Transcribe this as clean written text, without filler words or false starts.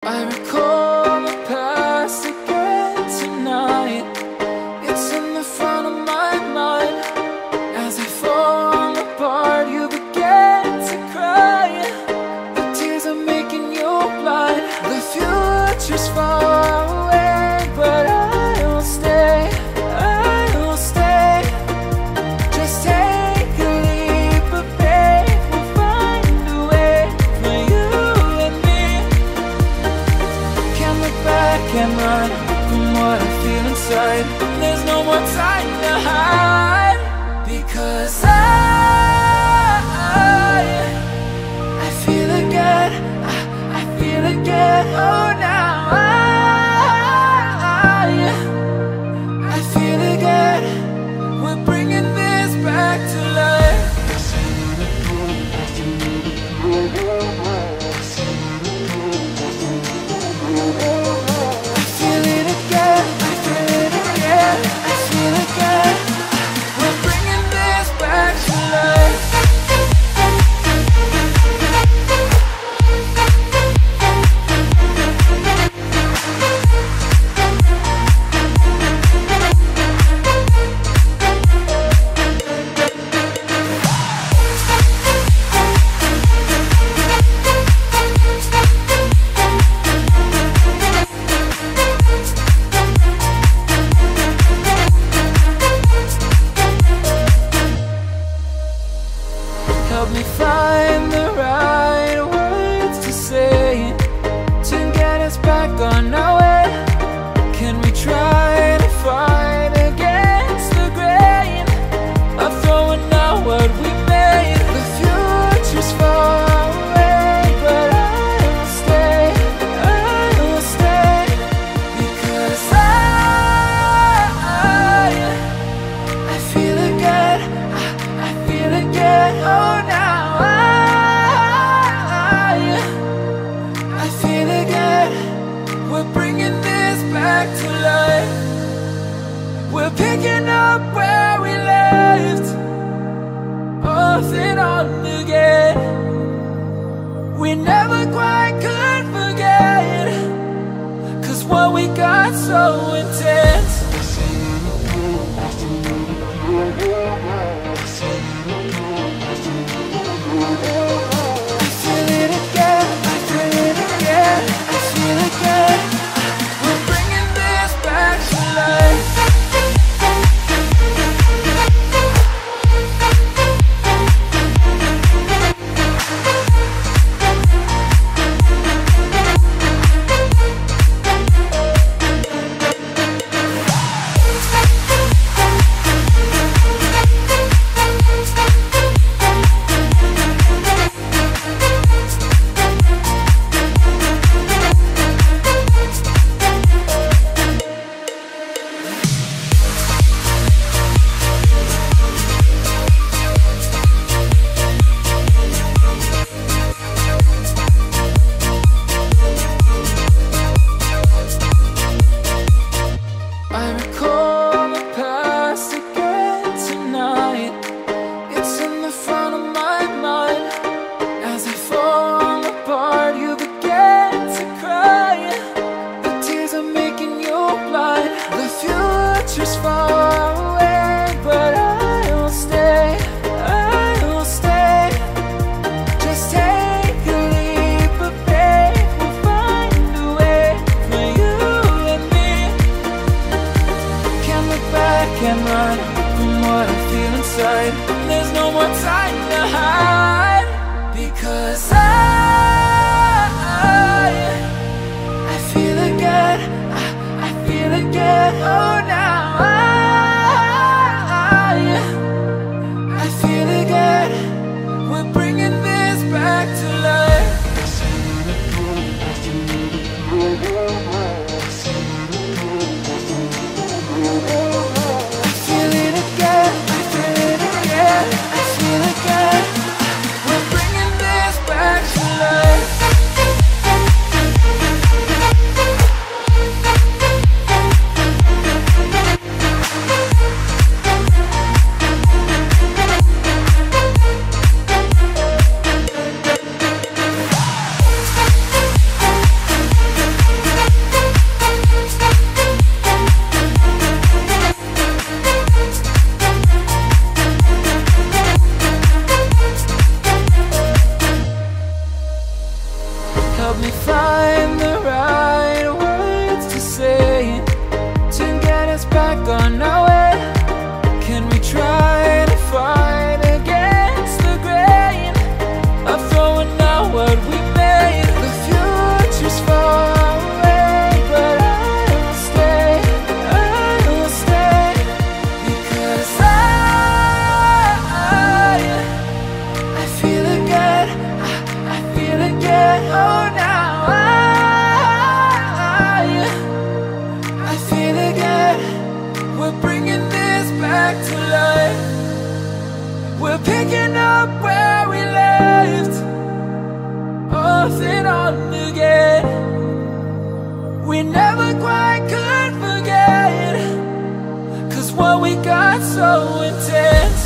I recall the past again tonight. It's in the front of my mind. As I fall apart, you begin to cry. The tears are making you blind. The future's far away, but I will stay, I will stay. Just take a leap, but babe, we'll find a way for you and me. Can't look back and run from what I feel inside. There's no more time to hide, because I feel again, I feel again. Oh, now I feel again. We're bringing this back to life. I feel it again, I feel it again, I feel again. We're bringing this back to life. Help me find the right words to say to get us back on our way. Can we try to fight against the grain of throwing out what we made? The future's far away, but I will stay, I will stay. Because I feel again, I feel again. Oh, now I feel again. We're bringing this back to life. We're picking up where we left off and on again. We never quite could forget, 'cause what we got so intense. I feel it again, I feel it again, I feel it again. We're bringing this back to life. I recall the past again tonight. It's in the front of my mind. As I fall apart, you begin to cry. The tears are making you blind. The future's far away, but I will stay, I will stay. Just take a leap, but babe, we'll find a way for you and me. Can't look back and run from what I feel inside. There's no more time to hide, because I feel again, I feel again. Oh, now I feel again. We're bringing this back to life. I feel it again, I feel it again, I feel again. We're bringing this back to life. find the right words to say to get us back on our way? Can we try to fight against the grain of throwing out what we made? The future's far away, but I will stay, because I feel again, I feel again, oh now I feel again. We're bringing this back to life. We're picking up where we left off and on again. We never quite could forget, 'cause what we got so intense.